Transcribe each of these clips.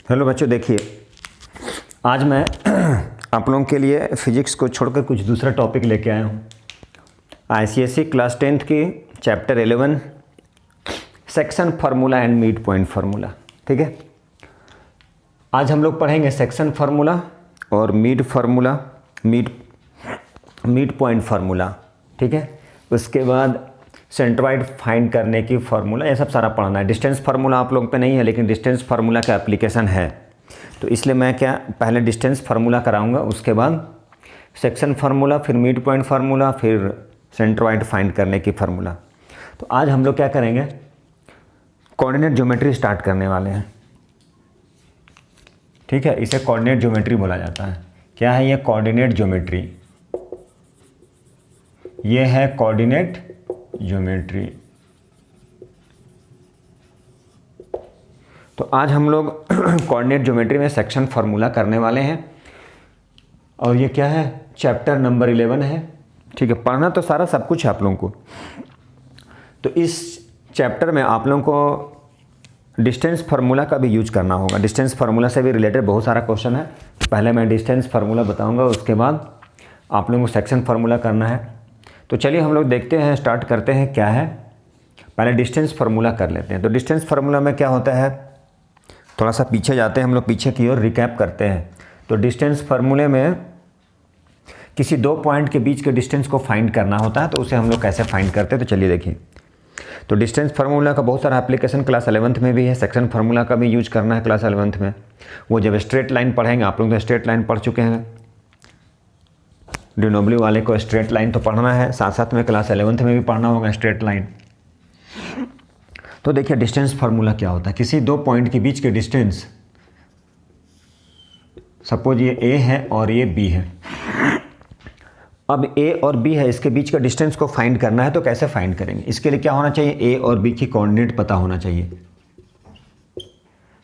Hello बच्चों, देखिए आज मैं आप लोगों के लिए फ़िज़िक्स को छोड़कर कुछ दूसरा टॉपिक लेके आया हूँ। आईसीएसई क्लास 10th की chapter 11 section formula and mid point formula. ठीक है, आज हम लोग पढ़ेंगे सेक्शन फार्मूला और mid formula, mid point formula. ठीक है, उसके बाद सेंट्रॉइड फाइंड करने की फार्मूला, ये सब सारा पढ़ना है। डिस्टेंस फार्मूला आप लोग पे नहीं है, लेकिन डिस्टेंस फार्मूला का एप्लीकेशन है, तो इसलिए मैं पहले डिस्टेंस फार्मूला कराऊंगा, उसके बाद सेक्शन फार्मूला, फिर मिड पॉइंट फार्मूला, फिर सेंट्रॉइड फाइंड करने की फार्मूला। तो आज हम लोग क्या करेंगे, कोऑर्डिनेट ज्योमेट्री स्टार्ट करने वाले हैं। ठीक है, इसे कोऑर्डिनेट ज्योमेट्री बोला जाता है। क्या है ये कोऑर्डिनेट ज्योमेट्री? ये है कोऑर्डिनेट ज्योमेट्री। तो आज हम लोग कोऑर्डिनेट ज्योमेट्री में सेक्शन फार्मूला करने वाले हैं, और ये क्या है, चैप्टर नंबर 11 है। ठीक है, पढ़ना तो सारा सब कुछ है आप लोगों को। तो इस चैप्टर में आप लोगों को डिस्टेंस फार्मूला का भी यूज करना होगा। डिस्टेंस फार्मूला से भी रिलेटेड बहुत सारा क्वेश्चन है। पहले मैं डिस्टेंस फार्मूला बताऊंगा, उसके बाद आप लोगों को सेक्शन फार्मूला करना है। तो चलिए हम लोग देखते हैं, स्टार्ट करते हैं क्या है। पहले डिस्टेंस फार्मूला कर लेते हैं। तो डिस्टेंस फार्मूला में क्या होता है, थोड़ा सा पीछे जाते हैं हम लोग, पीछे की ओर रिकैप करते हैं। तो डिस्टेंस फार्मूले में किसी दो पॉइंट के बीच के डिस्टेंस को फाइंड करना होता है, तो उसे हम लोग कैसे फाइंड करते हैं, तो चलिए देखिए। तो डिस्टेंस फार्मूला का बहुत सारा एप्लीकेशन क्लास 11th में भी है। सेक्शन फार्मूला का भी यूज करना है क्लास 11th में। वो जब स्ट्रेट लाइन पढ़ेंगे, आप लोग तो स्ट्रेट लाइन पढ़ चुके हैं, डिनोब्लियो वाले को स्ट्रेट लाइन तो पढ़ना है, साथ साथ में क्लास 11th में भी पढ़ना होगा स्ट्रेट लाइन। तो देखिए डिस्टेंस फार्मूला क्या होता है। किसी दो पॉइंट के बीच के डिस्टेंस, सपोज ये ए है और ये बी है। अब ए और बी है, इसके बीच का डिस्टेंस को फाइंड करना है, तो कैसे फाइंड करेंगे? इसके लिए क्या होना चाहिए, ए और बी की कोऑर्डिनेट पता होना चाहिए।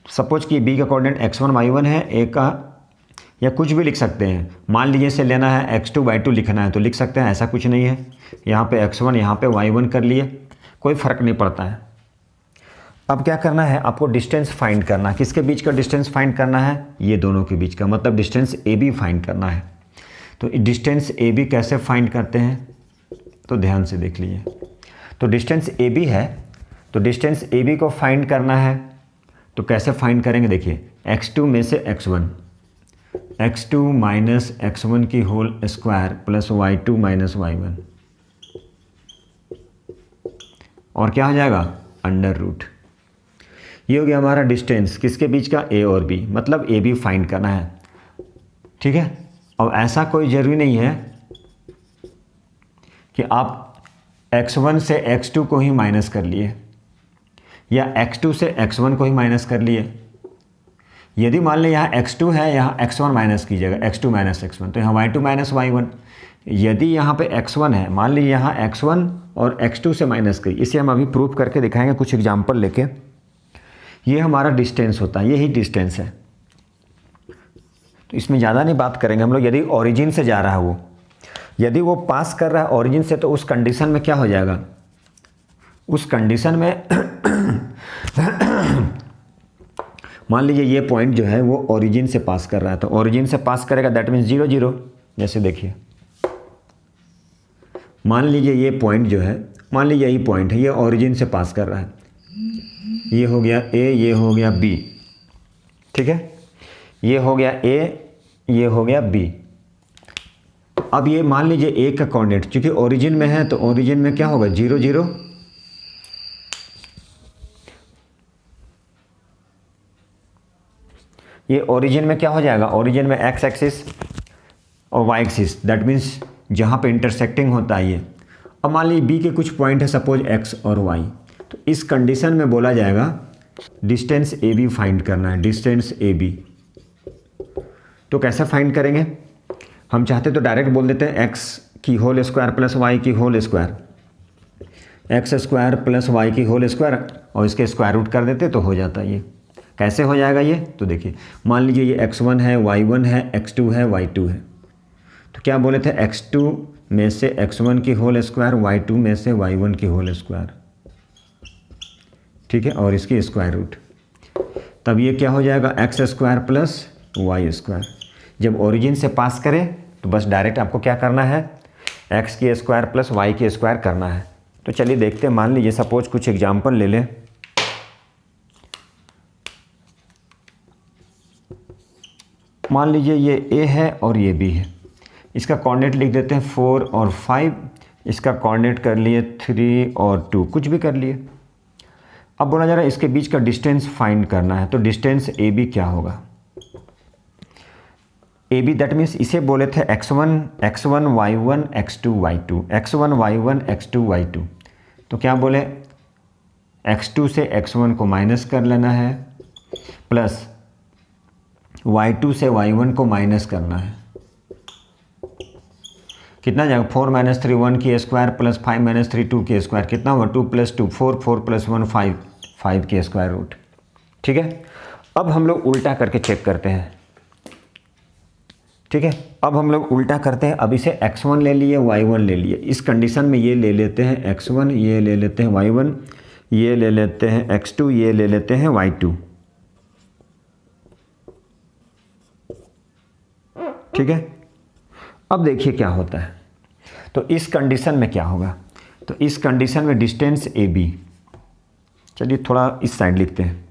सपोज कि बी का कोऑर्डिनेट x1 y1 है, ए का, या कुछ भी लिख सकते हैं। मान लीजिए इसे लेना है x2 y2 लिखना है, तो लिख सकते हैं, ऐसा कुछ नहीं है। यहाँ पे x1, यहाँ पे y1 कर लिए, कोई फ़र्क नहीं पड़ता है। अब क्या करना है, आपको डिस्टेंस फाइंड करना है। किसके बीच का डिस्टेंस फाइंड करना है? ये दोनों के बीच का, मतलब डिस्टेंस ए बी फाइंड करना है। तो डिस्टेंस ए बी कैसे फाइंड करते हैं, तो ध्यान से देख लीजिए। तो डिस्टेंस ए बी है, तो डिस्टेंस ए बी को फाइंड करना है, तो कैसे फाइंड करेंगे, देखिए x2 में से x1, x2 माइनस x1 की whole square plus y2 minus y1, और क्या हो जाएगा, अंडर रूट। ये हो गया हमारा डिस्टेंस किसके बीच का, ए और बी, मतलब ए बी फाइंड करना है। ठीक है, अब ऐसा कोई ज़रूरी नहीं है कि आप x1 से x2 को ही माइनस कर लिए, या x2 से x1 को ही माइनस कर लिए। यदि मान लें यहाँ x2 है, यहाँ x1 माइनस कीजिएगा, x2 माइनस x1, तो यहाँ y2 माइनस y1। यदि यहाँ पे x1 है, मान लीजिए यहाँ x1 और x2 से माइनस करिए। इसे हम अभी प्रूफ करके दिखाएंगे कुछ एग्जाम्पल लेके। ये हमारा डिस्टेंस होता है, यही डिस्टेंस है। तो इसमें ज़्यादा नहीं बात करेंगे हम लोग। यदि ओरिजिन से जा रहा है वो, यदि वो पास कर रहा है ओरिजिन से, तो उस कंडीशन में क्या हो जाएगा, उस कंडीशन में मान लीजिए ये पॉइंट जो है वो ओरिजिन से पास कर रहा है, तो ओरिजिन से पास करेगा, दैट मीन्स 0 0। जैसे देखिए, मान लीजिए ये पॉइंट जो है, मान लीजिए यही पॉइंट है, ये ओरिजिन से पास कर रहा है। ये हो गया ए, ये हो गया बी। ठीक है, ये हो गया ए, ये हो गया बी। अब ये मान लीजिए ए का कोऑर्डिनेट, क्योंकि ओरिजिन में है, तो ओरिजिन में क्या होगा, 0 0। ये ओरिजिन में क्या हो जाएगा, ओरिजिन में एक्स एक्सिस और वाई एक्सिस, दैट मीन्स जहाँ पे इंटरसेक्टिंग होता है ये। अब मान लीजिए बी के कुछ पॉइंट है, सपोज एक्स और वाई, तो इस कंडीशन में बोला जाएगा डिस्टेंस ए बी फाइंड करना है, डिस्टेंस ए बी। तो कैसे फाइंड करेंगे, हम चाहते तो डायरेक्ट बोल देते हैं x की होल स्क्वायर प्लस y की whole square, x square plus y की होल स्क्वायर, और इसके स्क्वायर रूट कर देते तो हो जाता है। ये कैसे हो जाएगा ये, तो देखिए मान लीजिए ये x1 है, y1 है, x2 है, y2 है। तो क्या बोले थे, x2 में से x1 की होल स्क्वायर, y2 में से y1 की होल स्क्वायर। ठीक है, और इसकी स्क्वायर रूट। तब ये क्या हो जाएगा x square plus y square. जब ओरिजिन से पास करें तो बस डायरेक्ट आपको क्या करना है, एक्स की स्क्वायर प्लस वाई की स्क्वायर करना है। तो चलिए देखते हैं, मान लीजिए सपोज कुछ एग्जाम्पल ले लें। मान लीजिए ये ए है और ये बी है, इसका कोऑर्डिनेट लिख देते हैं 4 और 5, इसका कोऑर्डिनेट कर लिए 3 और 2, कुछ भी कर लिए। अब बोला जा रहा है इसके बीच का डिस्टेंस फाइंड करना है, तो डिस्टेंस ए बी क्या होगा, ए बी दैट मीन्स इसे बोले थे x1 y1 x2 y2, x1 y1 x2 y2। तो क्या बोले x2 से x1 को माइनस कर लेना है प्लस y2 से y1 को माइनस करना है। कितना जाएगा 4 - 3 1 की स्क्वायर प्लस 5 - 3 2 की स्क्वायर, कितना हुआ 2 + 2 4 4 + 1 5 5 की स्क्वायर रूट। ठीक है, अब हम लोग उल्टा करके चेक करते हैं। ठीक है, अब हम लोग उल्टा करते हैं। अब इसे x1 ले लिए y1 ले लिए, इस कंडीशन में ये ले लेते हैं x1, ये ले लेते हैं y1, ये ले लेते हैं x2, ये ले लेते हैं y2। ठीक है, अब देखिए क्या होता है। तो इस कंडीशन में क्या होगा, तो इस कंडीशन में डिस्टेंस ए बी, चलिए थोड़ा इस साइड लिखते हैं।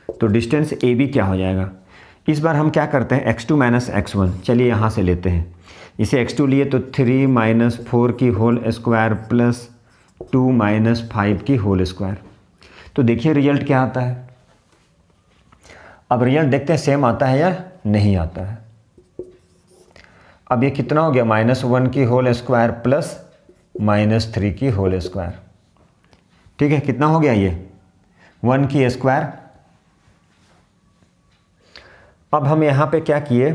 तो डिस्टेंस ए बी क्या हो जाएगा, इस बार हम क्या करते हैं x2 - x1, चलिए यहाँ से लेते हैं। इसे x2 लिए तो 3 - 4 की होल स्क्वायर प्लस 2 - 5 की होल स्क्वायर। तो देखिए रिजल्ट क्या आता है। अब रिजल्ट देखते हैं सेम आता है या नहीं आता है। अब ये कितना हो गया -1 की होल स्क्वायर प्लस -3 की होल स्क्वायर। ठीक है, कितना हो गया ये 1 की स्क्वायर। अब हम यहाँ पे क्या किए,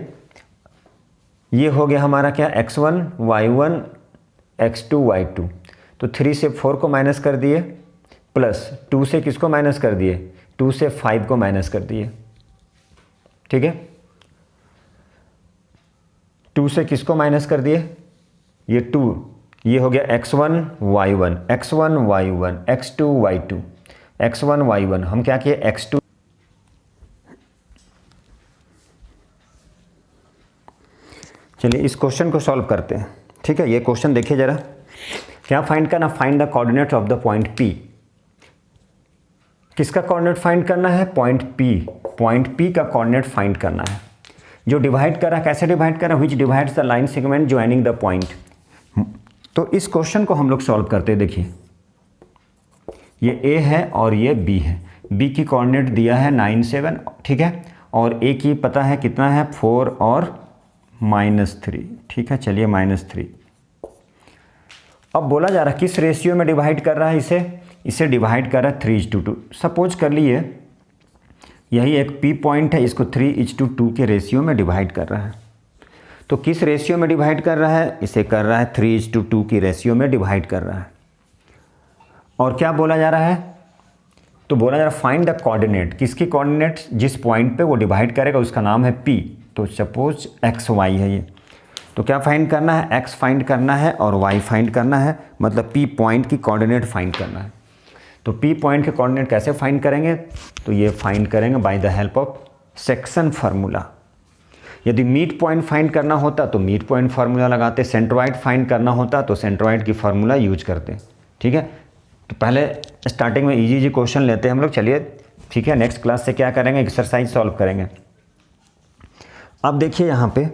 ये हो गया हमारा क्या x1 y1 x2 y2। तो 3 से 4 को माइनस कर दिए प्लस 2 से किसको माइनस कर दिए, 2 से 5 को माइनस कर दिए। ठीक है, 2 से किसको माइनस कर दिए, ये 2, ये हो गया x1 y1 x1 y1 x2 y2 x1 y1। हम क्या किए x2, चलिए इस क्वेश्चन को सॉल्व करते हैं। ठीक है, ये क्वेश्चन देखिए जरा, क्या फाइंड करना, find the coordinate of the point P। किसका कोऑर्डिनेट फाइंड करना है, पॉइंट P का कोऑर्डिनेट फाइंड करना है। जो डिवाइड कर रहा है, कैसे डिवाइड कर रहा है, विच divides the line segment joining the point. तो इस क्वेश्चन को हम लोग सॉल्व करते हैं। देखिए ये A है और ये B है, B की कोऑर्डिनेट दिया है 9 7, ठीक है, और A की पता है कितना है 4 और -3। ठीक है, चलिए -3। अब बोला जा रहा है किस रेशियो में डिवाइड कर रहा है, इसे डिवाइड कर रहा है 3:2। सपोज कर लिए यही एक P पॉइंट है, इसको 3:2 के रेशियो में डिवाइड कर रहा है। तो किस रेशियो में डिवाइड कर रहा है, इसे कर रहा है 3:2 की रेशियो में डिवाइड कर रहा है। और क्या बोला जा रहा है, तो बोला जा रहा है फाइंड द कोऑर्डिनेट, किसकी कोऑर्डिनेट, जिस पॉइंट पे वो डिवाइड करेगा उसका नाम है P। तो सपोज XY है ये, तो क्या फाइंड करना है, X फाइंड करना है और Y फाइंड करना है, मतलब P पॉइंट की कोऑर्डिनेट फाइंड करना है। तो P पॉइंट के कोऑर्डिनेट कैसे फाइंड करेंगे, तो ये फाइंड करेंगे by the help of section formula. यदि मिड पॉइंट फाइंड करना होता तो मिड पॉइंट फार्मूला लगाते, सेंट्रोइड फाइंड करना होता तो सेंट्रोइड की फार्मूला यूज करते। ठीक है, तो पहले स्टार्टिंग में इजी क्वेश्चन लेते हैं हम लोग, चलिए ठीक है। नेक्स्ट क्लास से क्या करेंगे, एक्सरसाइज सॉल्व करेंगे। अब देखिए यहाँ पे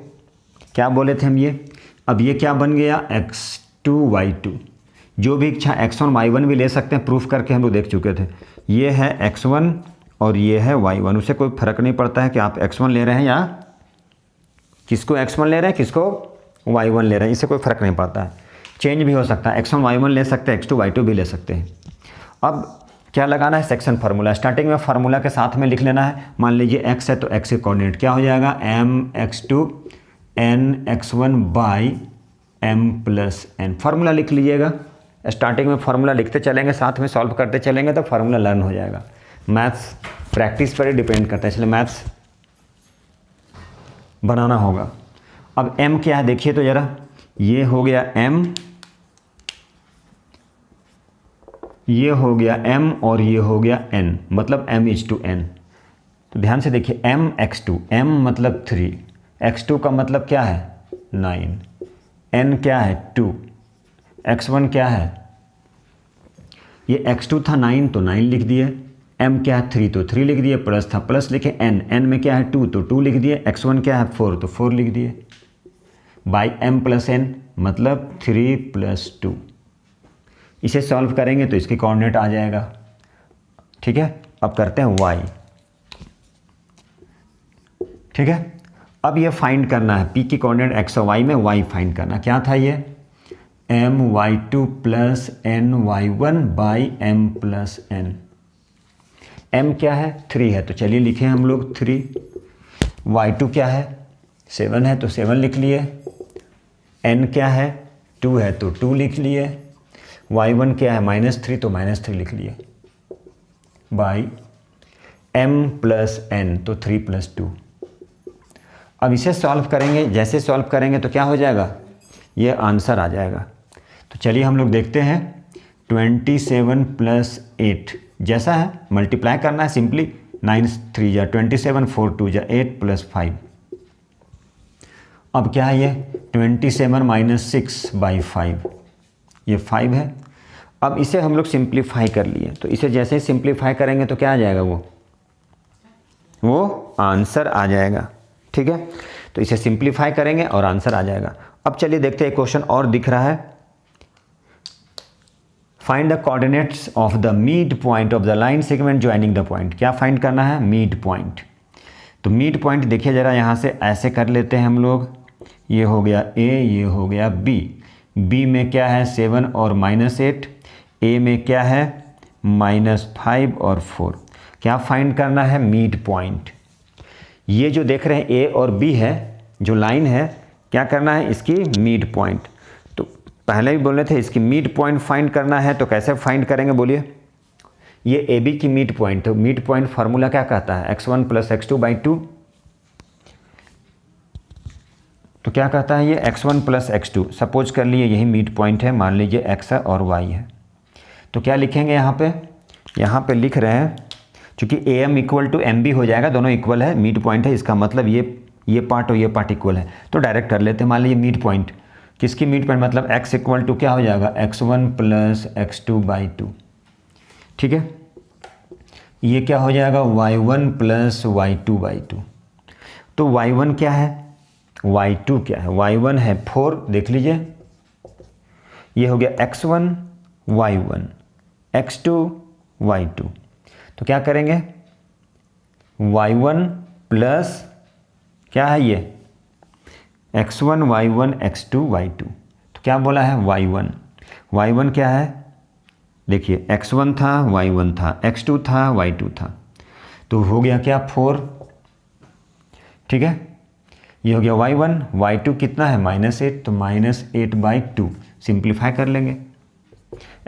क्या बोले थे हम, ये अब ये क्या बन गया x2 y2। जो भी इच्छा x1 y1 भी ले सकते हैं, प्रूफ करके हम लोग देख चुके थे। ये है x1 और ये है y1, उसे कोई फर्क नहीं पड़ता है कि आप x1 ले रहे हैं या किसको x1 ले रहे हैं किसको y1 ले रहे हैं, इससे कोई फर्क नहीं पड़ता है, चेंज भी हो सकता है, x1 y1 ले सकते हैं, x2 y2 भी ले सकते हैं। अब क्या लगाना है, सेक्शन फार्मूला। स्टार्टिंग में फार्मूला के साथ में लिख लेना है। मान लीजिए x है तो x के कोऑर्डिनेट क्या हो जाएगा, mx2 nx1 by m plus n। Formula लिख लीजिएगा, स्टार्टिंग में फार्मूला लिखते चलेंगे, साथ में सॉल्व करते चलेंगे तो फार्मूला लर्न हो जाएगा। मैथ्स प्रैक्टिस पर ही डिपेंड करता है, इसलिए मैथ्स बनाना होगा। अब m क्या है देखिए तो ज़रा, ये हो गया m, ये हो गया m और ये हो गया n, मतलब m इज टू n। तो ध्यान से देखिए m x2, m मतलब 3, x2 का मतलब क्या है 9, n क्या है 2, x1 क्या है, ये x2 था 9 तो 9 लिख दिए, m क्या है 3 तो 3 लिख दिए, प्लस था प्लस लिखे, n में क्या है 2 तो 2 लिख दिए, x1 क्या है 4 तो 4 लिख दिए, बाई m प्लस n मतलब 3 प्लस 2। इसे सॉल्व करेंगे तो इसके कोऑर्डिनेट आ जाएगा। ठीक है, अब करते हैं y। ठीक है, अब ये फाइंड करना है p की कोऑर्डिनेट x और y में y फाइंड करना। क्या था ये my2 plus ny1 by m plus n। m क्या है 3 है तो चलिए लिखे हम लोग 3, y2 क्या है 7 है तो 7 लिख लिए, n क्या है 2 है तो 2 लिख लिए, y1 क्या है -3 तो -3 लिख लिए, बाई m प्लस n तो 3 प्लस 2। अब इसे सॉल्व करेंगे, जैसे सॉल्व करेंगे तो क्या हो जाएगा, ये आंसर आ जाएगा। तो चलिए हम लोग देखते हैं 27 प्लस 8 जैसा है, मल्टीप्लाई करना है सिंपली, 9 3 जा 27, 4 2 जा 8 प्लस 5। अब क्या है ये 27 माइनस 6 बाई 5, ये 5 है। अब इसे हम लोग सिंप्लीफाई कर लिए, तो इसे जैसे ही सिंप्लीफाई करेंगे तो क्या आ जाएगा, वो आंसर आ जाएगा। ठीक है, तो इसे सिंप्लीफाई करेंगे और आंसर आ जाएगा। अब चलिए देखते हैं, क्वेश्चन और दिख रहा है, find the coordinates of the mid point of the line segment joining the point. क्या फाइंड करना है, मिड पॉइंट। तो मिड पॉइंट देखिए जरा, यहाँ से ऐसे कर लेते हैं हम लोग, ये हो गया a, ये हो गया b, b में क्या है 7 और -8, a में क्या है -5 और 4। क्या फाइंड करना है, मिड पॉइंट। ये जो देख रहे हैं a और b है, जो लाइन है, क्या करना है, इसकी मिड पॉइंट। तो पहले भी बोले थे इसकी मिड पॉइंट फाइंड करना है, तो कैसे फाइंड करेंगे बोलिए। ये ए बी की मिड पॉइंट, तो मिड पॉइंट फार्मूला क्या कहता है, x1 प्लस x2 बाई 2। तो क्या कहता है ये x1 प्लस x2, सपोज कर लिए यही मिड पॉइंट है, मान लीजिए x है और y है। तो क्या लिखेंगे यहाँ पे लिख रहे हैं, चूँकि am equal to m b हो जाएगा, दोनों इक्वल है, मिड पॉइंट है, इसका मतलब ये पार्ट और ये पार्ट इक्वल है। तो डायरेक्ट कर लेते हैं, मान लीजिए मिड पॉइंट, किसकी मिड पॉइंट, मतलब x इक्वल टू क्या हो जाएगा x1 प्लस x2 बाई 2। ठीक है, ये क्या हो जाएगा y1 प्लस y2 बाई 2। तो y1 क्या है, y2 क्या है, y1 है 4, देख लीजिए, ये हो गया x1 y1 x2 y2। तो क्या करेंगे y1 प्लस क्या है ये x1 y1 x2 y2। तो क्या बोला है y1 क्या है, देखिए x1 था y1 था x2 था y2 था, तो हो गया क्या 4। ठीक है, ये हो गया y1, y2 कितना है -8, तो -8 बाई 2, सिंप्लीफाई कर लेंगे।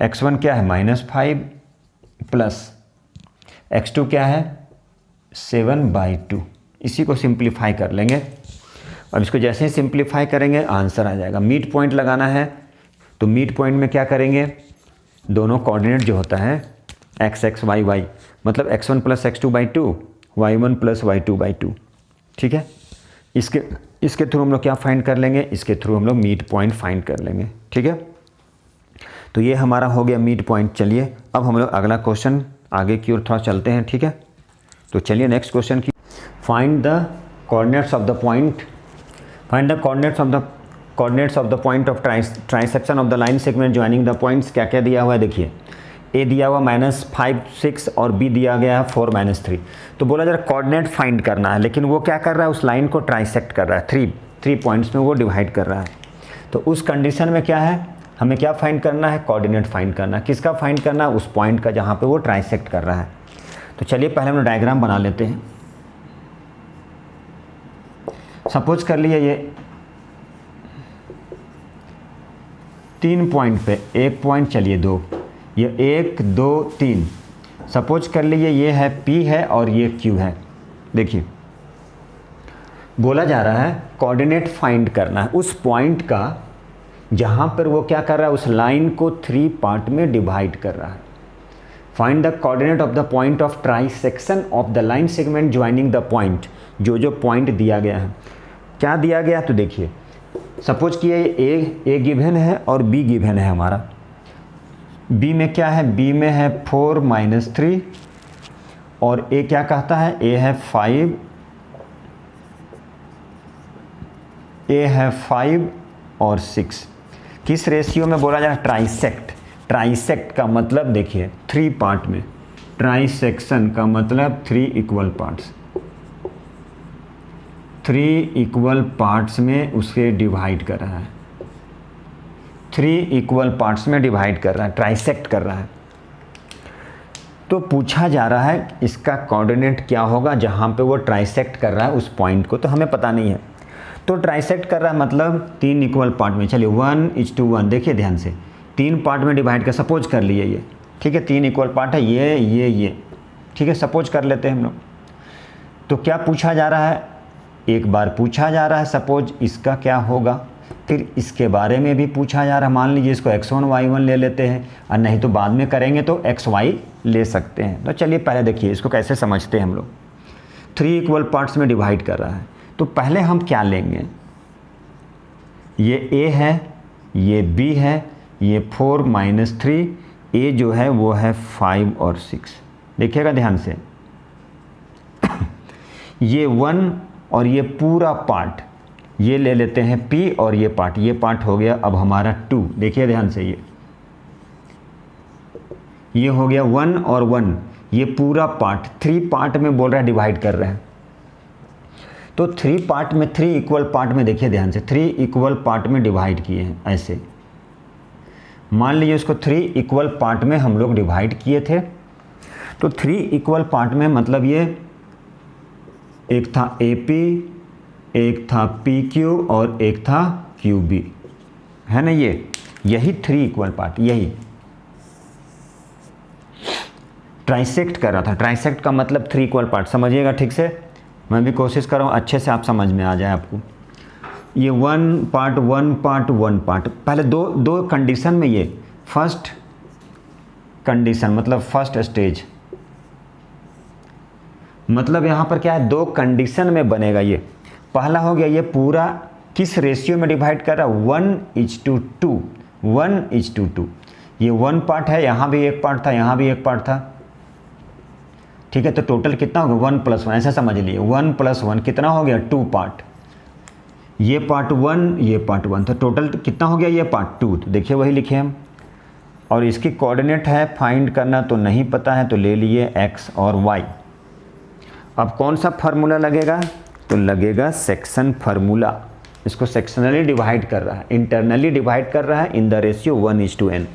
x1 क्या है -5 प्लस x2 क्या है 7 बाई 2, इसी को सिंप्लीफाई कर लेंगे। अब इसको जैसे ही सिंप्लीफाई करेंगे आंसर आ जाएगा। मिड पॉइंट लगाना है, तो मिड पॉइंट में क्या करेंगे, दोनों कोऑर्डिनेट जो होता है x x y y, मतलब x1 plus x2 by 2, y1 plus y2 by 2। ठीक है, इसके थ्रू हम लोग क्या फाइंड कर लेंगे, इसके थ्रू हम लोग मिड पॉइंट फाइंड कर लेंगे। ठीक है, तो ये हमारा हो गया मिड पॉइंट। चलिए अब हम लोग अगला क्वेश्चन आगे की ओर थोड़ा चलते हैं। ठीक है, तो चलिए नेक्स्ट क्वेश्चन की, find the coordinates of the point, find the coordinates of the point of transaction of the line segment joining the points. क्या क्या दिया हुआ है, देखिए ए दिया हुआ -5 6 और बी दिया गया है 4 -3। तो बोला जरा कोऑर्डिनेट फाइंड करना है, लेकिन वो क्या कर रहा है, उस लाइन को ट्रांसेक्ट कर रहा है, थ्री पॉइंट्स में वो डिवाइड कर रहा है। तो उस कंडीशन में क्या है, हमें क्या फाइंड करना है, कोऑर्डिनेट फाइंड करना है। किसका फाइंड करना है, उस पॉइंट का जहाँ पे वो ट्रांसेक्ट कर रहा है। तो चलिए पहले हम लोग डायग्राम बना लेते हैं। सपोज कर लिए ये 3 पॉइंट पे, एक पॉइंट चलिए 2, ये 1 2 3, सपोज कर लीजिए ये है P है और ये Q है। देखिए बोला जा रहा है कोऑर्डिनेट फाइंड करना है उस पॉइंट का जहाँ पर वो क्या कर रहा है, उस लाइन को 3 पार्ट में डिवाइड कर रहा है। Find the coordinate of the point of trisection of the line segment joining the point. जो पॉइंट दिया गया है, क्या दिया गया तो देखिए, सपोज कि ए गिवन है और बी गिवन है हमारा। बी में क्या है, बी में है 4 - 3 और ए क्या कहता है, ए है 5, ए है 5 और 6। किस रेशियो में बोला जा रहा है, ट्राइसेक्ट। ट्राइसेक्ट का मतलब देखिए 3 पार्ट में, ट्राइसेक्शन का मतलब 3 इक्वल पार्ट्स, 3 इक्वल पार्ट्स में उसे डिवाइड कर रहा है, 3 इक्वल पार्ट्स में डिवाइड कर रहा है, ट्राइसेक्ट कर रहा है। तो पूछा जा रहा है इसका कोऑर्डिनेट क्या होगा जहाँ पे वो ट्राइसेक्ट कर रहा है उस पॉइंट को, तो हमें पता नहीं है। तो ट्राइसेक्ट कर रहा है मतलब 3 इक्वल पार्ट में, चलिए 1:1, देखिए ध्यान से 3 पार्ट में डिवाइड कर, सपोज कर लिए ये, ठीक है, 3 इक्वल पार्ट है, ये, ठीक है, सपोज कर लेते हैं हम लोग। तो क्या पूछा जा रहा है, एक बार पूछा जा रहा है सपोज इसका क्या होगा, फिर इसके बारे में भी पूछा जा रहा है। मान लीजिए इसको x1 y1 ले लेते हैं, और नहीं तो बाद में करेंगे तो xy ले सकते हैं। तो चलिए पहले देखिए इसको कैसे समझते हैं हम लोग। 3 इक्वल पार्ट्स में डिवाइड कर रहा है, तो पहले हम क्या लेंगे, ये a है, ये b है, ये 4 - 3, a जो है वो है 5 और 6, देखिएगा ध्यान से। ये 1 और ये पूरा पार्ट ये ले लेते हैं p, और ये पार्ट हो गया अब हमारा 2, देखिए ध्यान से, ये हो गया 1 और 1, ये पूरा पार्ट 3 पार्ट में बोल रहा है डिवाइड कर रहे हैं। तो 3 पार्ट में, 3 इक्वल पार्ट में, देखिए ध्यान से 3 इक्वल पार्ट में डिवाइड किए हैं ऐसे। मान लीजिए इसको 3 इक्वल पार्ट में हम लोग डिवाइड किए थे, तो 3 इक्वल पार्ट में मतलब ये एक था AP, एक था PQ और एक था QB, है ना, यही 3 इक्वल पार्ट, यही ट्राइसेक्ट कर रहा था। ट्राइसेक्ट का मतलब 3 इक्वल पार्ट, समझिएगा ठीक से, मैं भी कोशिश कर रहा हूँ अच्छे से आप समझ में आ जाए आपको। ये 1 पार्ट 1 पार्ट, पहले दो कंडीशन में, ये फर्स्ट कंडीशन मतलब फर्स्ट स्टेज, मतलब यहाँ पर क्या है, 2 कंडीशन में बनेगा। ये पहला हो गया, ये पूरा किस रेशियो में डिवाइड कर रहा है, 1:2, 1:2। ये 1 पार्ट है, यहाँ भी एक पार्ट था, यहाँ भी एक पार्ट था, ठीक है। तो टोटल कितना होगा, 1 + 1, ऐसा समझ लिए, 1 + 1 कितना हो गया, 2 पार्ट। ये पार्ट 1, ये पार्ट 1, तो टोटल कितना हो गया, ये पार्ट 2। तो देखिए वही लिखे हम, और इसकी कोऑर्डिनेट है फाइंड करना, तो नहीं पता है तो ले लिए x और y। अब कौन सा फार्मूला लगेगा, तो लगेगा सेक्शन फार्मूला। इसको सेक्शनली डिवाइड कर रहा है, इंटरनली डिवाइड कर रहा है इन द रेशियो 1:n।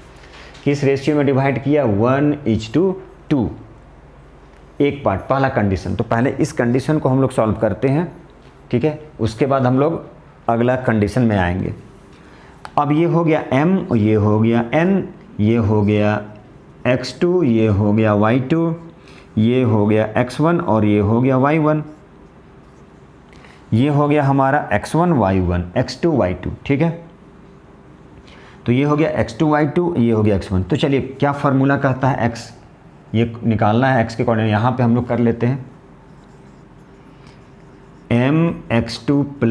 किस रेशियो में डिवाइड किया, 1:2, एक पार्ट, पहला कंडीशन। तो पहले इस कंडीशन को हम लोग सॉल्व करते हैं, ठीक है, उसके बाद हम लोग अगला कंडीशन में आएंगे। अब ये हो गया m, ये हो गया n, ये हो गया x2, ये हो गया y2, ये हो गया x1 और ये हो गया y1। ये हो गया हमारा x1 y1, x2 y2, ठीक है। तो ये हो गया x2 y2, ये हो गया x1। तो चलिए क्या फार्मूला कहता है, x ये निकालना है, x के कोऑर्डिनेट यहाँ पे हम लोग कर लेते हैं, mx2 +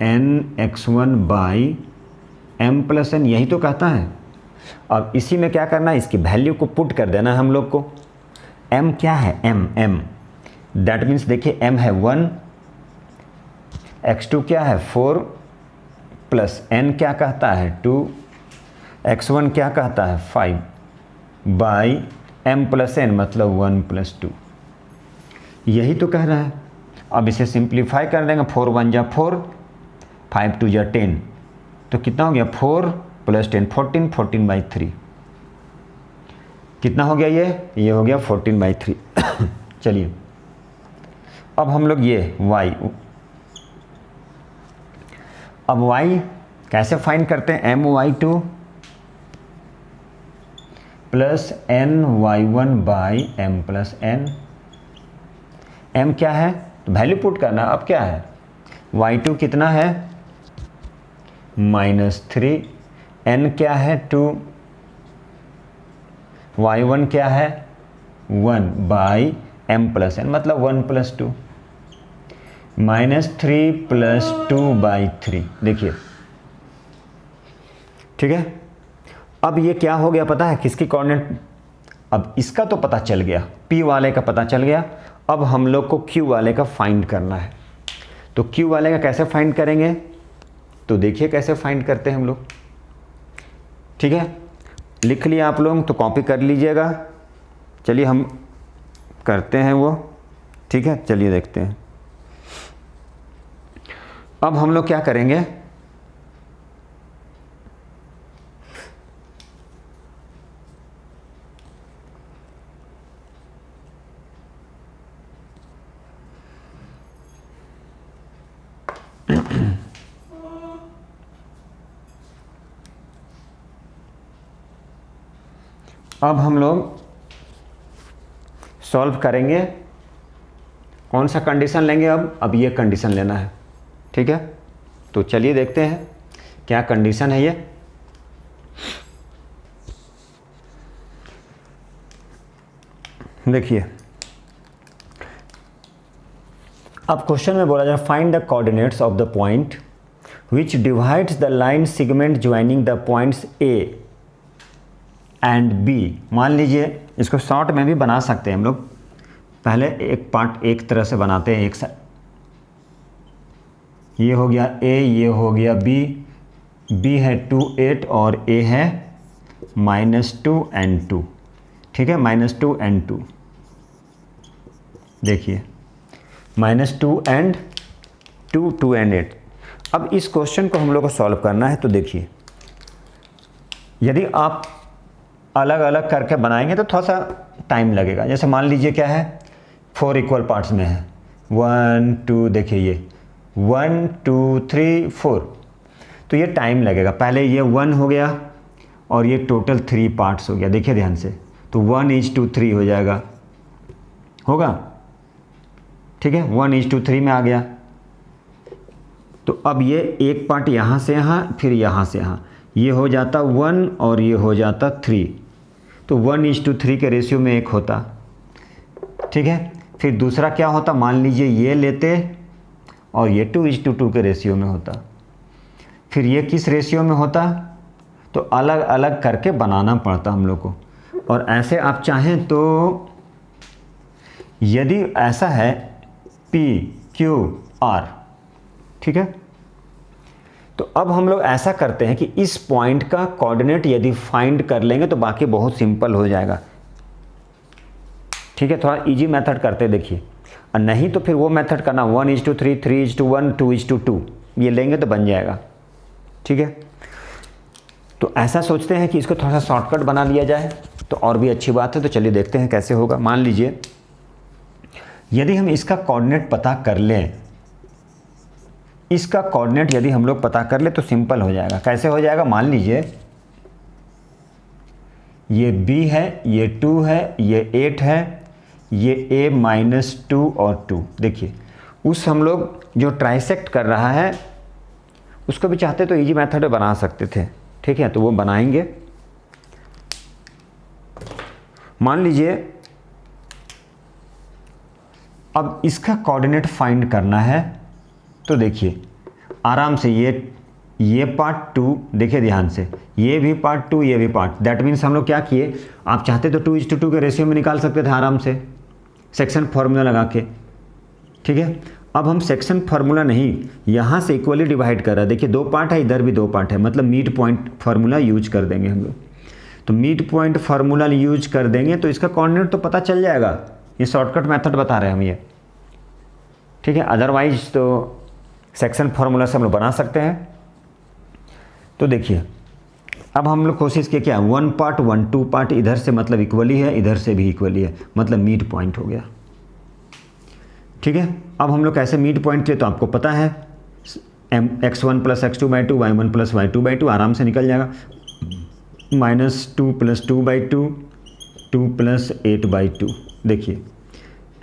nx1 / m + n, यही तो कहता है। अब इसी में क्या करना है, इसकी वैल्यू को पुट कर देना है हम लोग को। m क्या है, m दैट मीन्स देखिए m है 1, x2 क्या है 4 + n क्या कहता है 2, x1 क्या कहता है 5 / m + n मतलब 1 + 2, यही तो कह रहा है। अब इसे सिंप्लीफाई कर देंगे, 4 × 1 = 4, 5 × 2 = 10, तो कितना हो गया 4 + 10 14, 14/3, कितना हो गया ये हो गया 14/3। चलिए अब हम लोग ये y, अब y कैसे फाइंड करते हैं, my2 + ny1 / m + n। m क्या है, वैल्यू पुट करना। अब क्या है, y2 कितना है -3, n क्या है 2, y1 क्या है 1 बाई m प्लस n, मतलब 1 प्लस 2 -3 प्लस 2 बाई 3। देखिए ठीक है। अब ये क्या हो गया पता है, किसकी कोऑर्डिनेट, अब इसका तो पता चल गया, p वाले का पता चल गया। अब हम लोग को q वाले का फाइंड करना है। तो q वाले का कैसे फाइंड करेंगे, तो देखिए कैसे फाइंड करते हैं हम लोग। ठीक है, लिख लिया आप लोग तो कॉपी कर लीजिएगा। चलिए हम करते हैं वो। ठीक है, चलिए देखते हैं। अब हम लोग क्या करेंगे, अब हम लोग सॉल्व करेंगे। कौन सा कंडीशन लेंगे, अब ये कंडीशन लेना है। ठीक है, तो चलिए देखते हैं क्या कंडीशन है ये। देखिए अब क्वेश्चन में बोला जा रहा है find the coordinates of the point which divides the line segment joining the points A and B. मान लीजिए इसको शॉर्ट में भी बना सकते हैं हम लोग। पहले एक पार्ट एक तरह से बनाते हैं, एक साइड ये हो गया A, ये हो गया B, B है 2 8 और A है -2 and 2। ठीक है, -2 and 2। देखिए -2 and 2, 2 and 8। अब इस क्वेश्चन को हम लोग को सॉल्व करना है। तो देखिए यदि आप अलग अलग करके बनाएंगे तो थोड़ा सा टाइम लगेगा। जैसे मान लीजिए क्या है, 4 इक्वल पार्ट्स में है, 1 2, देखिए ये 1 2 3 4, तो ये टाइम लगेगा। पहले ये 1 हो गया और ये टोटल 3 पार्ट्स हो गया। देखिए ध्यान से, तो 1:3 हो जाएगा, होगा। ठीक है, 1:3 में आ गया। तो अब ये एक पार्ट यहाँ से यहाँ, फिर यहाँ से यहाँ, ये हो जाता 1 और ये हो जाता 3, तो 1:3 के रेशियो में एक होता। ठीक है, फिर दूसरा क्या होता, मान लीजिए ये लेते और ये 2:2 के रेशियो में होता। फिर ये किस रेशियो में होता, तो अलग अलग करके बनाना पड़ता हम लोग को। और ऐसे आप चाहें तो यदि ऐसा है P Q R, ठीक है, तो अब हम लोग ऐसा करते हैं कि इस पॉइंट का कोऑर्डिनेट यदि फाइंड कर लेंगे तो बाकी बहुत सिंपल हो जाएगा। ठीक है, थोड़ा इजी मेथड करते देखिए, और नहीं तो फिर वो मेथड करना 1:3, 3:1, 2:2, ये लेंगे तो बन जाएगा। ठीक है, तो ऐसा सोचते हैं कि इसको थोड़ा सा शॉर्टकट बना लिया जाए तो और भी अच्छी बात है। तो चलिए देखते हैं कैसे होगा। मान लीजिए यदि हम इसका कोऑर्डिनेट पता कर लें, इसका कोऑर्डिनेट यदि हम लोग पता कर ले तो सिंपल हो जाएगा। कैसे हो जाएगा, मान लीजिए ये B है, ये 2 है, ये 8 है, ये A -2 और 2। देखिए उस हम लोग जो ट्राइसेक्ट कर रहा है उसको भी चाहते तो इजी मेथड बना सकते थे। ठीक है, तो वो बनाएंगे। मान लीजिए अब इसका कोऑर्डिनेट फाइंड करना है, तो देखिए आराम से ये पार्ट 2, देखिए ध्यान से, ये भी पार्ट 2, ये भी पार्ट, दैट मीन्स हम लोग क्या किए, आप चाहते तो 2:2 के रेशियो में निकाल सकते थे आराम से सेक्शन फार्मूला लगा के। ठीक है, अब हम सेक्शन फार्मूला नहीं, यहाँ से इक्वली डिवाइड कर रहा है। देखिए 2 पार्ट है, इधर भी 2 पार्ट है, मतलब मिड पॉइंट फार्मूला यूज कर देंगे हम लोग। तो मिड पॉइंट फार्मूला यूज कर देंगे तो इसका कोऑर्डिनेट तो पता चल जाएगा। ये शॉर्टकट मेथड बता रहे हैं हम ये। ठीक है, अदरवाइज तो सेक्शन फार्मूला से हम लोग बना सकते हैं। तो देखिए अब हम लोग कोशिश किए क्या, 1 पार्ट 1 2 पार्ट इधर से मतलब इक्वली है, इधर से भी इक्वली है, मतलब मिड पॉइंट हो गया। ठीक है, अब हम लोग कैसे मिड पॉइंट किए तो आपको पता है, x1 + x2/2, y1 + y2/2 आराम से निकल जाएगा। -2 + 2/2, 2 + 8/2। देखिए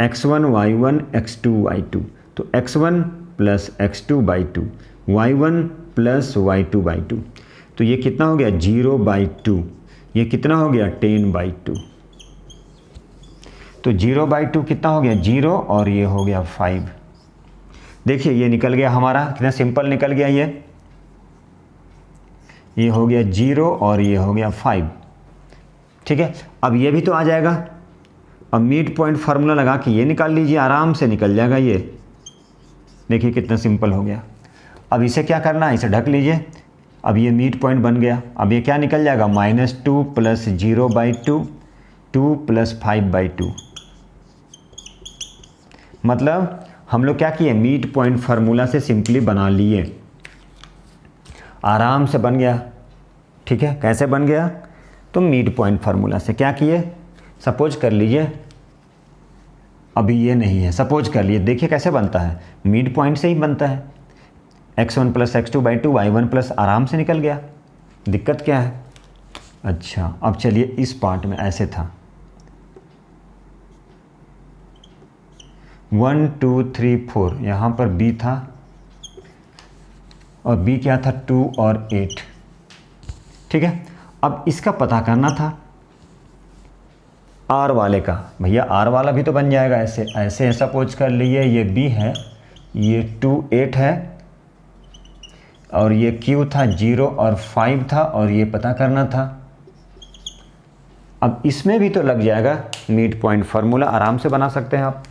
x1 y1 x2 y2, तो x1 + x2/2, y1 + y2/2, तो ये कितना हो गया 0/2, ये कितना हो गया 10/2। तो 0/2 कितना हो गया 0 और ये हो गया 5। देखिए ये निकल गया हमारा, कितना सिंपल निकल गया ये हो गया 0 और ये हो गया 5। ठीक है, अब ये भी तो आ जाएगा। अब मिड पॉइंट फार्मूला लगा के ये निकाल लीजिए, आराम से निकल जाएगा ये। देखिए कितना सिंपल हो गया। अब इसे क्या करना है, इसे ढक लीजिए। अब ये मिड पॉइंट बन गया। अब ये क्या निकल जाएगा -2 + 0/2 2 + 5/2। मतलब हम लोग क्या किए, मिड पॉइंट फार्मूला से सिंपली बना लिए, आराम से बन गया। ठीक है, कैसे बन गया, तो मिड पॉइंट फार्मूला से क्या किए, सपोज कर लीजिए अभी ये नहीं है, सपोज कर लिए, देखिए कैसे बनता है, मिड पॉइंट से ही बनता है। x1 + x2/2 y1 + आराम से निकल गया, दिक्कत क्या है। अच्छा अब चलिए इस पार्ट में ऐसे था 1 2 3 4, यहाँ पर b था और b क्या था 2 और 8। ठीक है, अब इसका पता करना था r वाले का। भैया r वाला भी तो बन जाएगा ऐसे ऐसे, सपोज कर लीजिए ये b है, ये 2 8 है और ये q था 0 और 5 था और ये पता करना था। अब इसमें भी तो लग जाएगा मिड पॉइंट फार्मूला, आराम से बना सकते हैं आप।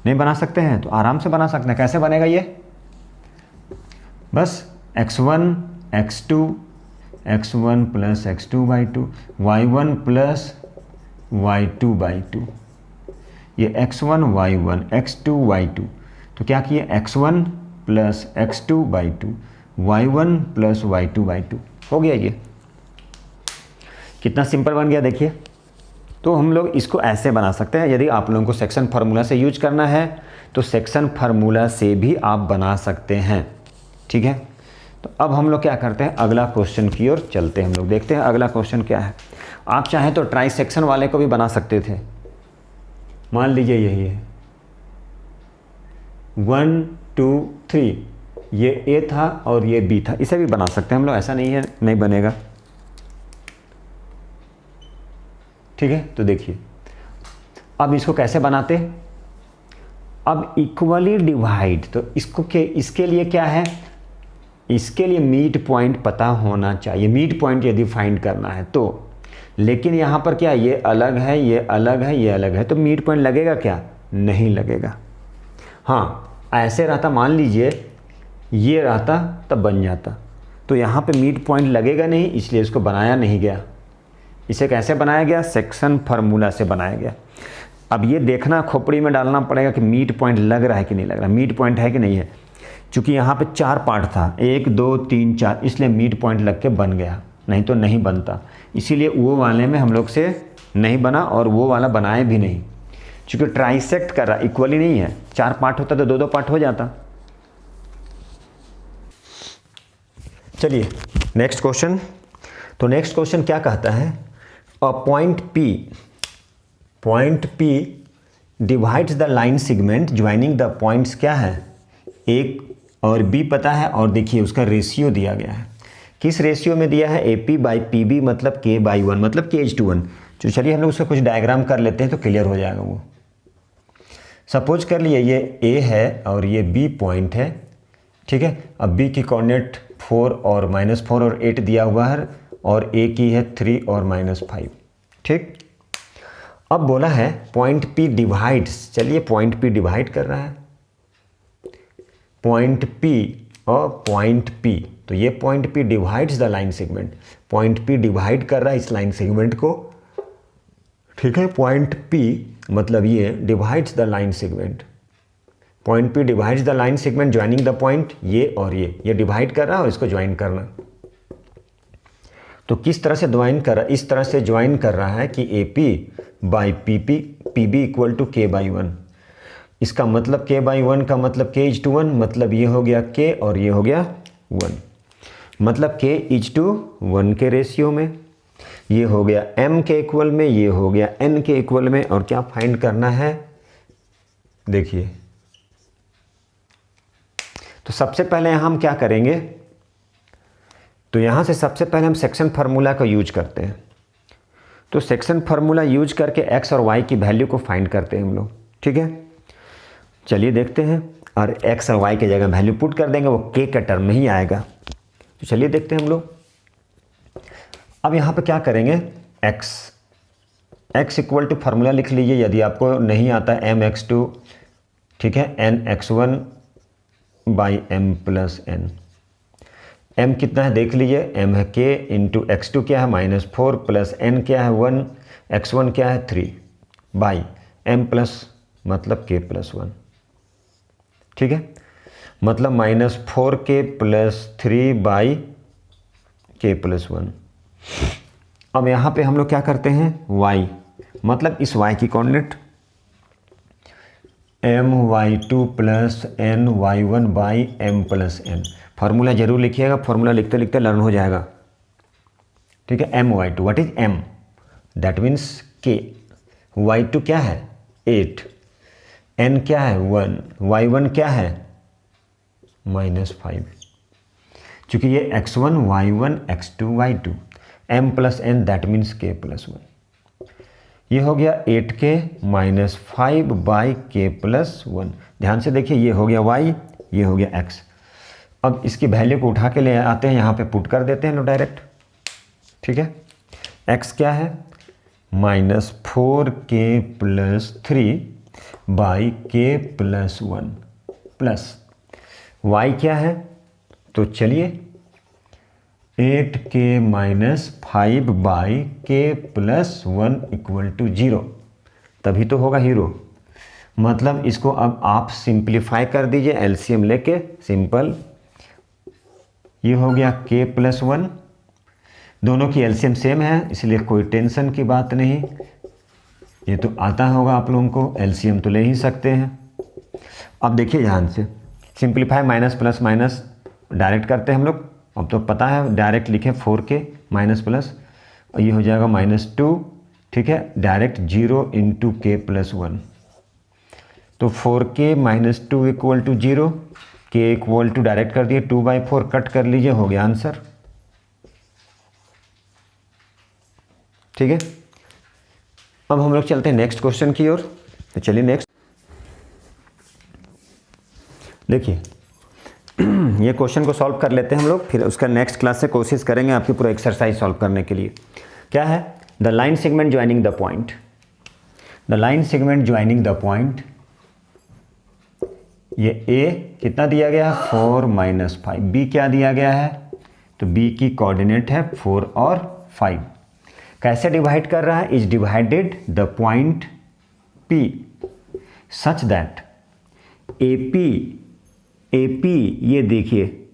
नहीं बना सकते हैं तो आराम से बना सकते हैं। कैसे बनेगा ये, बस x1 x2 x1 + x2/2 y1 + y2/2, ये x1 y1 x2 y2, तो क्या किए x1 + x2/2 y1 + y2/2 हो गया। ये कितना सिंपल बन गया देखिए। तो हम लोग इसको ऐसे बना सकते हैं। यदि आप लोगों को सेक्शन फार्मूला से यूज करना है तो सेक्शन फार्मूला से भी आप बना सकते हैं। ठीक है, तो अब हम लोग क्या करते हैं, अगला क्वेश्चन की ओर चलते हैं। हम लोग देखते हैं अगला क्वेश्चन क्या है। आप चाहें तो ट्राई सेक्शन वाले को भी बना सकते थे। मान लीजिए यही है 1 2 3, ये ए था और ये बी था, इसे भी बना सकते हैं हम लोग, ऐसा नहीं है नहीं बनेगा। ठीक है, तो देखिए अब इसको कैसे बनाते, अब इक्वली डिवाइड, तो इसके लिए क्या है, इसके लिए मिड पॉइंट पता होना चाहिए। मिड पॉइंट यदि फाइंड करना है तो, लेकिन यहाँ पर क्या, ये अलग है ये अलग है ये अलग है, तो मिड पॉइंट लगेगा क्या, नहीं लगेगा। हाँ ऐसे रहता, मान लीजिए ये रहता तब बन जाता, तो यहाँ पे मिड पॉइंट लगेगा नहीं, इसलिए इसको बनाया नहीं गया। इसे कैसे बनाया गया, सेक्शन फार्मूला से बनाया गया। अब ये देखना, खोपड़ी में डालना पड़ेगा कि मिड पॉइंट लग रहा है कि नहीं लग रहा, मिड पॉइंट है कि नहीं है। चूँकि यहाँ पे 4 पार्ट था, 1 2 3 4, इसलिए मिड पॉइंट लग के बन गया, नहीं तो नहीं बनता। इसीलिए वो वाले में हम लोग से नहीं बना और वो वाला बनाए भी नहीं, चूँकि ट्राइसेक्ट कर रहा, इक्वली नहीं है। 4 पार्ट होता तो 2 पार्ट हो जाता। चलिए नेक्स्ट क्वेश्चन। तो नेक्स्ट क्वेश्चन क्या कहता है, a point P divides the line segment joining the points, क्या है, एक और बी पता है, और देखिए उसका रेशियो दिया गया है। किस रेशियो में दिया है, AP/PB मतलब K/1 मतलब K:1। तो चलिए हम लोग उसका कुछ डायग्राम कर लेते हैं तो क्लियर हो जाएगा वो। सपोज कर लिए ये A है और ये B पॉइंट है। ठीक है, अब B की कोऑर्डिनेट 4 और -4 और 8 दिया हुआ है और A की है 3 और -5। ठीक, अब बोला है पॉइंट P डिवाइड्स, चलिए पॉइंट P डिवाइड कर रहा है, पॉइंट P और पॉइंट P, तो ये point P divides the line segment, point P divide कर रहा है इस लाइन सेगमेंट को। ठीक है, पॉइंट P मतलब ये divides the line segment, point P divides the line segment joining the point, ये और ये डिवाइड कर रहा है और इसको ज्वाइन करना। तो किस तरह से ज्वाइन कर रहा है, इस तरह से ज्वाइन कर रहा है कि AP/PP PB = K/1। इसका मतलब K/1 का मतलब K:1, मतलब ये हो गया K और ये हो गया 1, मतलब K:1 के रेशियो में, ये हो गया M के इक्वल में, ये हो गया N के इक्वल में। और क्या फाइंड करना है, देखिए तो सबसे पहले हम क्या करेंगे, तो यहाँ से सबसे पहले हम सेक्शन फार्मूला का यूज करते हैं। तो सेक्शन फार्मूला यूज करके एक्स और वाई की वैल्यू को फाइंड करते हैं हम लोग। ठीक है, चलिए देखते हैं। और एक्स और वाई की जगह वैल्यू पुट कर देंगे, वो के का टर्म में ही आएगा। तो चलिए देखते हैं हम लोग। अब यहाँ पे क्या करेंगे, एक्स इक्वल टू फार्मूला लिख लीजिए यदि आपको नहीं आता, एम एक्स टू, ठीक है, n x one by m plus n. M कितना है देख लीजिए, एम है के इंटू एक्स टू क्या है -4 प्लस एन क्या है 1, एक्स वन क्या है 3 बाई एम प्लस मतलब के प्लस 1। ठीक है, मतलब -4 के प्लस 3 बाई के प्लस 1। अब यहाँ पे हम लोग क्या करते हैं, y मतलब इस y की coordinate my2 plus n y1 by m plus n. Formula जरूर लिखिएगा, फार्मूला लिखते लिखते लर्न हो जाएगा। ठीक है, my2 what is m, that means k, y2 क्या है 8, n क्या है 1, y1 क्या है -5। चूँकि ये x1 y1 x2 y2, m plus n that means k plus 1। ये हो गया 8k माइनस 5 बाई के प्लस 1। ध्यान से देखिए, ये हो गया y, ये हो गया x। अब इसकी वैल्यू को उठा के ले आते हैं, यहाँ पे पुट कर देते हैं डायरेक्ट। ठीक है, x क्या है -4k प्लस 3 बाई के प्लस 1 प्लस y क्या है, तो चलिए 8k माइनस 5 बाई के प्लस 1 इक्वल टू 0, तभी तो होगा हीरो। मतलब इसको अब आप सिंप्लीफाई कर दीजिए एलसीएम लेके, सिंपल। ये हो गया k प्लस 1, दोनों की एलसीएम सेम है इसलिए कोई टेंशन की बात नहीं। ये तो आता होगा आप लोगों को, एलसीएम तो ले ही सकते हैं। अब देखिए ध्यान से, simplify minus plus minus direct करते हैं हम लोग। अब तो पता है डायरेक्ट लिखें 4k माइनस प्लस, और ये हो जाएगा -2। ठीक है, डायरेक्ट 0 इंटू के प्लस 1। तो 4k माइनस 2 इक्वल टू 0, के इक्वल टू डायरेक्ट कर दिए 2/4, कट कर लीजिए, हो गया आंसर। ठीक है, अब हम लोग चलते हैं नेक्स्ट क्वेश्चन की ओर। तो चलिए नेक्स्ट देखिए, ये क्वेश्चन को सॉल्व कर लेते हैं हम लोग, फिर उसका नेक्स्ट क्लास से कोशिश करेंगे आपकी पूरा एक्सरसाइज सॉल्व करने के लिए। क्या है, the line segment joining the point, the line segment joining the point, ये a कितना दिया गया है 4 माइनस 5, b क्या दिया गया है, तो b की कोऑर्डिनेट है 4 और 5। कैसे डिवाइड कर रहा है, is divided the point p such that AP ये देखिए,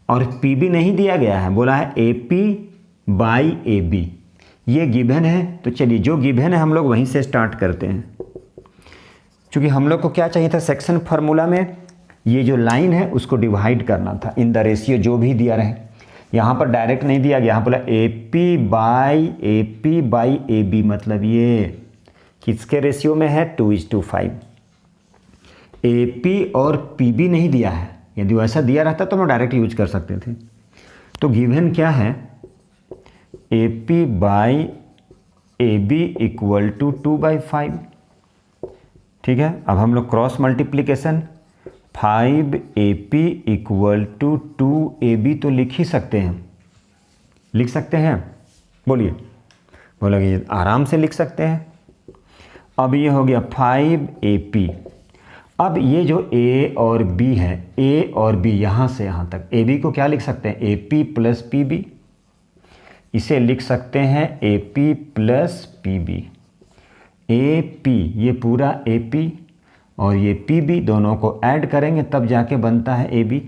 और PB नहीं दिया गया है, बोला है AP बाई AB, ये गिवन है। तो चलिए जो गिवन है हम लोग वहीं से स्टार्ट करते हैं। क्योंकि हम लोग को क्या चाहिए था, सेक्शन फार्मूला में ये जो लाइन है उसको डिवाइड करना था इन द रेशियो जो भी दिया रहे। यहाँ पर डायरेक्ट नहीं दिया गया, यहाँ बोला AP बाई AB, मतलब ये किसके रेशियो में है 2:5। AP और PB नहीं दिया है, यदि वैसा दिया रहता तो हम डायरेक्ट यूज कर सकते थे। तो गिवन क्या है, AP by AB equal to 2/5। ठीक है, अब हम लोग cross multiplication 5AP equal to 2AB तो लिख ही सकते हैं, लिख सकते हैं, बोलिए, बोलोगे आराम से लिख सकते हैं। अब ये हो गया 5AP। अब ये जो A और B है, A और B यहाँ से यहाँ तक, AB को क्या लिख सकते हैं, AP प्लस PB, इसे लिख सकते हैं AP प्लस PB। AP ये पूरा AP और ये PB दोनों को ऐड करेंगे तब जाके बनता है AB।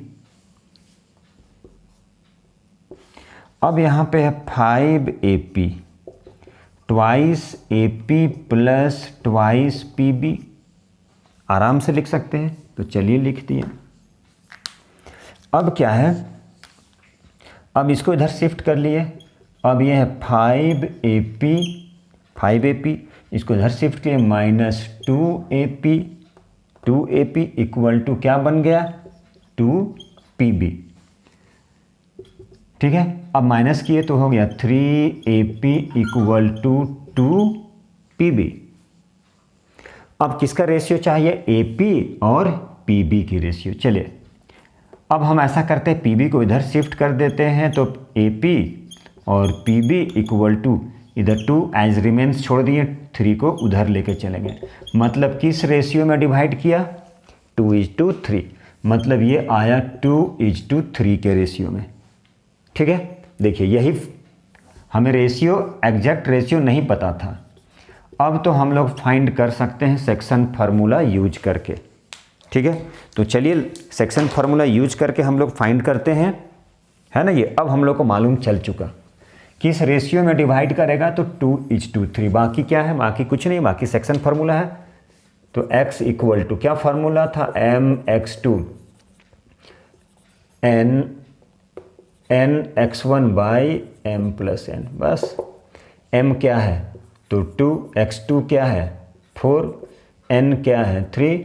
अब यहाँ पे है 5AP twice AP plus twice PB, आराम से लिख सकते हैं। तो चलिए लिख दिए। अब क्या है, अब इसको इधर शिफ्ट कर लिए। अब ये है 5AP, इसको इधर शिफ्ट किए -2AP इक्वल टू क्या बन गया 2PB। ठीक है, अब माइनस किए तो हो गया 3AP इक्वल टू 2PB। अब किसका रेशियो चाहिए, AP और PB की रेशियो। चलिए अब हम ऐसा करते हैं, PB को इधर शिफ्ट कर देते हैं, तो AP और PB इक्वल टू इधर 2 एज रिमेन्स छोड़ दिए, 3 को उधर लेके चलेंगे। मतलब किस रेशियो में डिवाइड किया, 2:3। मतलब ये आया 2:3 के रेशियो में। ठीक है, देखिए यही हमें रेशियो, एग्जैक्ट रेशियो नहीं पता था, अब तो हम लोग फाइंड कर सकते हैं सेक्शन फार्मूला यूज करके। ठीक है, तो चलिए सेक्शन फार्मूला यूज करके हम लोग फाइंड करते हैं, है ना। ये अब हम लोग को मालूम चल चुका किस रेशियो में डिवाइड करेगा, तो 2:3। बाकी क्या है, बाकी कुछ नहीं, बाकी सेक्शन फार्मूला है। तो x इक्वल टू क्या फार्मूला था, mx2 nx1 by m plus n। बस m क्या है तो 2, x2 क्या है 4, n क्या है 3,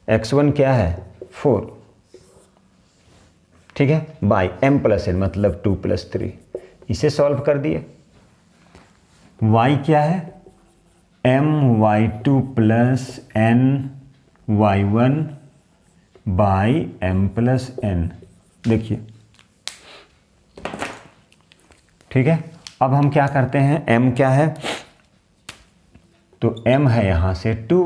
x1 क्या है 4। ठीक है, बाई m प्लस n मतलब 2 + 3। इसे सॉल्व कर दिए। y क्या है, my2 plus n y1 by m plus n। देखिए ठीक है, अब हम क्या करते हैं, m क्या है, तो m है यहाँ से 2,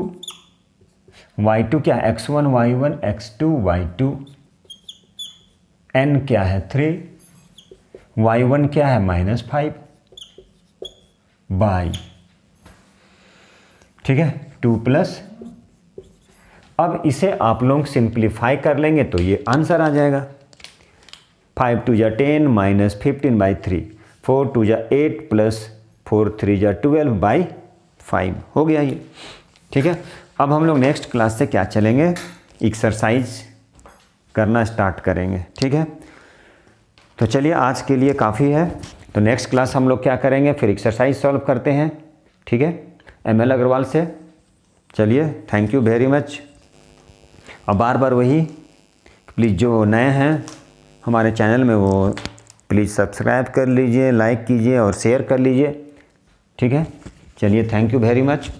y2 क्या है, x1 y1 x2 y2, n क्या है 3, y1 क्या है -5 बाई, ठीक है 2 प्लस। अब इसे आप लोग सिंप्लीफाई कर लेंगे तो ये आंसर आ जाएगा। 5 2 10 माइनस 15/3, 4 2 8 प्लस 4 3 12/5 हो गया ये। ठीक है, अब हम लोग नेक्स्ट क्लास से क्या चलेंगे, एक्सरसाइज करना स्टार्ट करेंगे। ठीक है, तो चलिए आज के लिए काफ़ी है, तो नेक्स्ट क्लास हम लोग क्या करेंगे, फिर एक्सरसाइज सॉल्व करते हैं। ठीक है, ML अग्रवाल से। चलिए, थैंक यू वेरी मच। अब बार बार वही, प्लीज़ जो नए हैं हमारे चैनल में वो प्लीज़ सब्सक्राइब कर लीजिए, लाइक कीजिए और शेयर कर लीजिए। ठीक है, चलिए थैंक यू वेरी मच।